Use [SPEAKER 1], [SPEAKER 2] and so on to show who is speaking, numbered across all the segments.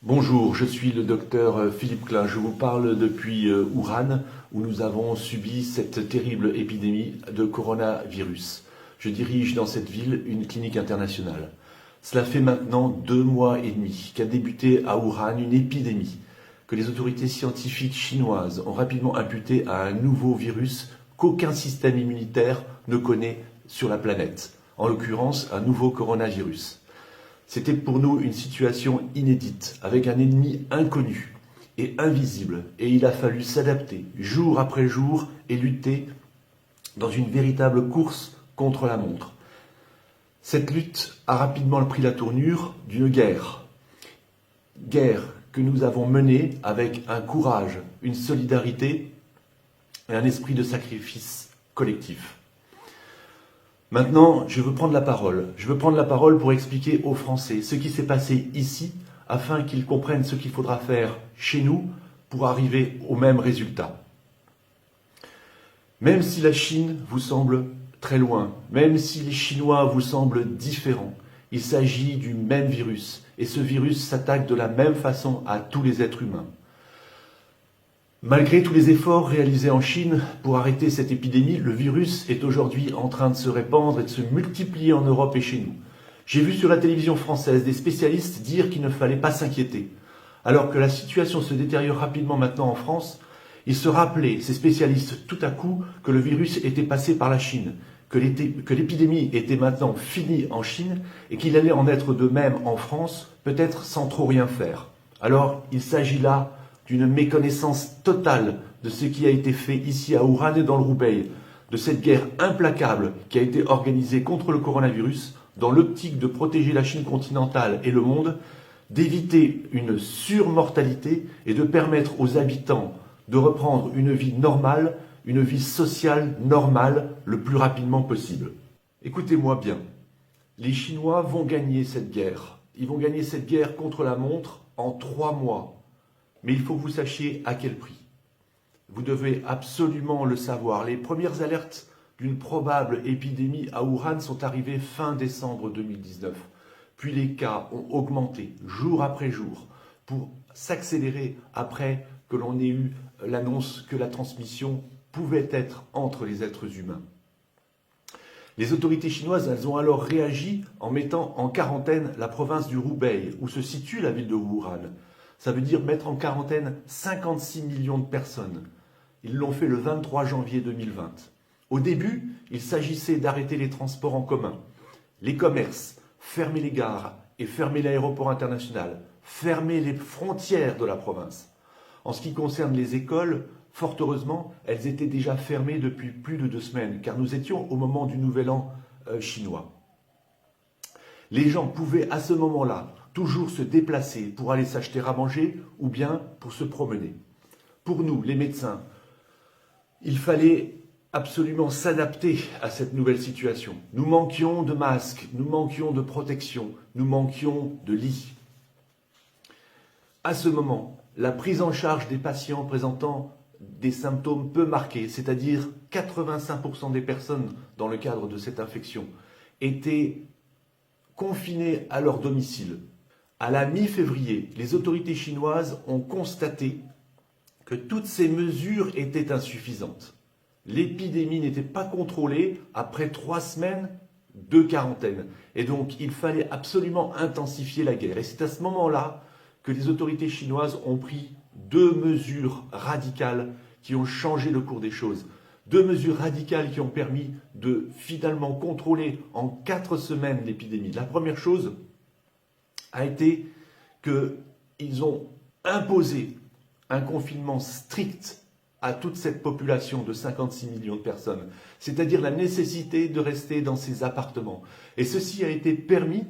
[SPEAKER 1] Bonjour, je suis le docteur Philippe Klein. Je vous parle depuis Wuhan, où nous avons subi cette terrible épidémie de coronavirus. Je dirige dans cette ville une clinique internationale. Cela fait maintenant 2 mois et demi qu'a débuté à Wuhan une épidémie que les autorités scientifiques chinoises ont rapidement imputée à un nouveau virus qu'aucun système immunitaire ne connaît sur la planète, en l'occurrence un nouveau coronavirus. C'était pour nous une situation inédite, avec un ennemi inconnu et invisible, et il a fallu s'adapter jour après jour et lutter dans une véritable course contre la montre. Cette lutte a rapidement pris la tournure d'une guerre que nous avons menée avec un courage, une solidarité et un esprit de sacrifice collectif. Maintenant, je veux prendre la parole. Je veux prendre la parole pour expliquer aux Français ce qui s'est passé ici, afin qu'ils comprennent ce qu'il faudra faire chez nous pour arriver au même résultat. Même si la Chine vous semble très loin, même si les Chinois vous semblent différents, il s'agit du même virus, et ce virus s'attaque de la même façon à tous les êtres humains. Malgré tous les efforts réalisés en Chine pour arrêter cette épidémie, le virus est aujourd'hui en train de se répandre et de se multiplier en Europe et chez nous. J'ai vu sur la télévision française des spécialistes dire qu'il ne fallait pas s'inquiéter. Alors que la situation se détériore rapidement maintenant en France, ils se rappelaient, ces spécialistes, tout à coup, que le virus était passé par la Chine, que l'épidémie était maintenant finie en Chine et qu'il allait en être de même en France, peut-être sans trop rien faire. Alors, il s'agit là d'une méconnaissance totale de ce qui a été fait ici à Wuhan et dans le Roubaix, de cette guerre implacable qui a été organisée contre le coronavirus dans l'optique de protéger la Chine continentale et le monde, d'éviter une surmortalité et de permettre aux habitants de reprendre une vie normale, une vie sociale normale le plus rapidement possible. Écoutez-moi bien, les Chinois vont gagner cette guerre. Ils vont gagner cette guerre contre la montre en 3 mois. Mais il faut que vous sachiez à quel prix. Vous devez absolument le savoir. Les premières alertes d'une probable épidémie à Wuhan sont arrivées fin décembre 2019. Puis les cas ont augmenté jour après jour pour s'accélérer après que l'on ait eu l'annonce que la transmission pouvait être entre les êtres humains. Les autorités chinoises, elles ont alors réagi en mettant en quarantaine la province du Roubaix, où se situe la ville de Wuhan. Ça veut dire mettre en quarantaine 56 millions de personnes. Ils l'ont fait le 23 janvier 2020. Au début, il s'agissait d'arrêter les transports en commun, les commerces, fermer les gares et fermer l'aéroport international, fermer les frontières de la province. En ce qui concerne les écoles, fort heureusement, elles étaient déjà fermées depuis plus de 2 semaines, car nous étions au moment du Nouvel An chinois. Les gens pouvaient à ce moment-là toujours se déplacer pour aller s'acheter à manger ou bien pour se promener. Pour nous, les médecins, il fallait absolument s'adapter à cette nouvelle situation. Nous manquions de masques, nous manquions de protection, nous manquions de lits. À ce moment, la prise en charge des patients présentant des symptômes peu marqués, c'est-à-dire 85% des personnes dans le cadre de cette infection, étaient confinés à leur domicile. À la mi-février, les autorités chinoises ont constaté que toutes ces mesures étaient insuffisantes. L'épidémie n'était pas contrôlée après 3 semaines de quarantaine. Et donc, il fallait absolument intensifier la guerre. Et c'est à ce moment-là que les autorités chinoises ont pris 2 mesures radicales qui ont changé le cours des choses. 2 mesures radicales qui ont permis de finalement contrôler en 4 semaines l'épidémie. La première chose a été qu'ils ont imposé un confinement strict à toute cette population de 56 millions de personnes, c'est-à-dire la nécessité de rester dans ces appartements. Et ceci a été permis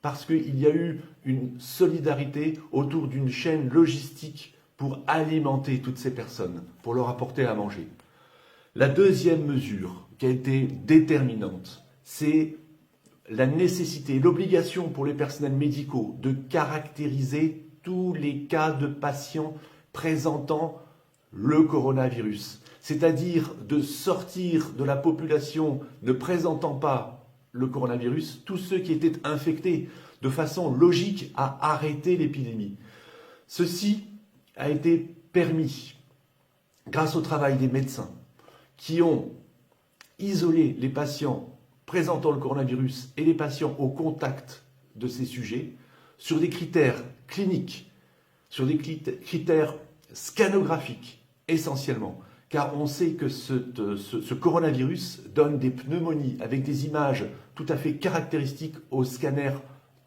[SPEAKER 1] parce qu'il y a eu une solidarité autour d'une chaîne logistique pour alimenter toutes ces personnes, pour leur apporter à manger. La deuxième mesure qui a été déterminante, c'est la nécessité, l'obligation pour les personnels médicaux de caractériser tous les cas de patients présentant le coronavirus, c'est-à-dire de sortir de la population ne présentant pas le coronavirus tous ceux qui étaient infectés, de façon logique à arrêter l'épidémie. Ceci a été permis grâce au travail des médecins qui ont isolé les patients présentant le coronavirus et les patients au contact de ces sujets sur des critères cliniques, sur des critères scanographiques essentiellement, car on sait que ce coronavirus donne des pneumonies avec des images tout à fait caractéristiques au scanner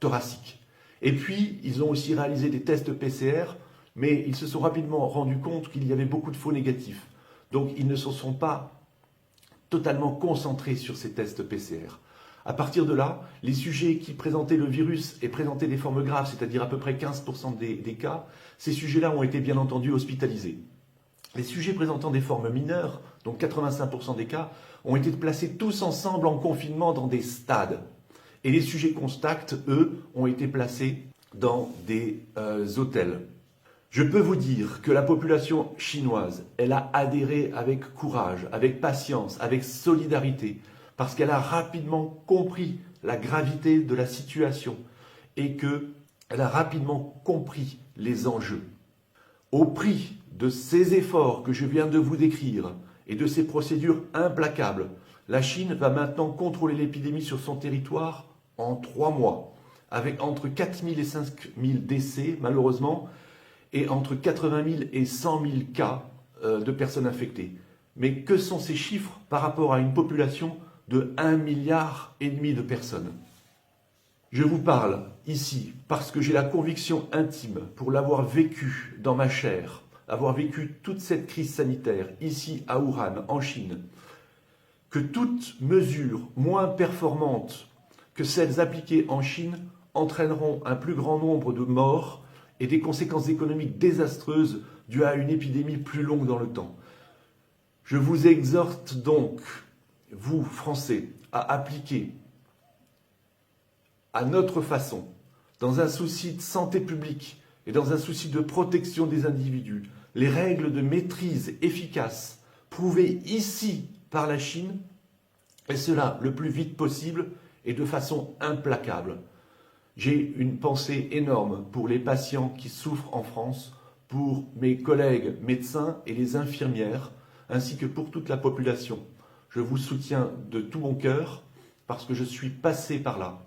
[SPEAKER 1] thoracique. Et puis, ils ont aussi réalisé des tests PCR, mais ils se sont rapidement rendus compte qu'il y avait beaucoup de faux négatifs. Donc, ils ne se sont pas totalement concentrés sur ces tests PCR. À partir de là, les sujets qui présentaient le virus et présentaient des formes graves, c'est-à-dire à peu près 15% des cas, ces sujets-là ont été bien entendu hospitalisés. Les sujets présentant des formes mineures, donc 85% des cas, ont été placés tous ensemble en confinement dans des stades. Et les sujets contacts, eux, ont été placés dans des hôtels. Je peux vous dire que la population chinoise, elle a adhéré avec courage, avec patience, avec solidarité, parce qu'elle a rapidement compris la gravité de la situation et qu'elle a rapidement compris les enjeux. Au prix de ces efforts que je viens de vous décrire et de ces procédures implacables, la Chine va maintenant contrôler l'épidémie sur son territoire en 3 mois, avec entre 4 000 et 5 000 décès, malheureusement, et entre 80 000 et 100 000 cas de personnes infectées. Mais que sont ces chiffres par rapport à une population de 1,5 milliard de personnes? Je vous parle ici parce que j'ai la conviction intime, pour l'avoir vécu dans ma chair, avoir vécu toute cette crise sanitaire ici à Wuhan, en Chine, que toute mesure moins performante que celles appliquées en Chine entraîneront un plus grand nombre de morts et des conséquences économiques désastreuses dues à une épidémie plus longue dans le temps. Je vous exhorte donc, vous, Français, à appliquer à notre façon, dans un souci de santé publique et dans un souci de protection des individus, les règles de maîtrise efficaces prouvées ici par la Chine, et cela le plus vite possible et de façon implacable. J'ai une pensée énorme pour les patients qui souffrent en France, pour mes collègues médecins et les infirmières, ainsi que pour toute la population. Je vous soutiens de tout mon cœur parce que je suis passé par là.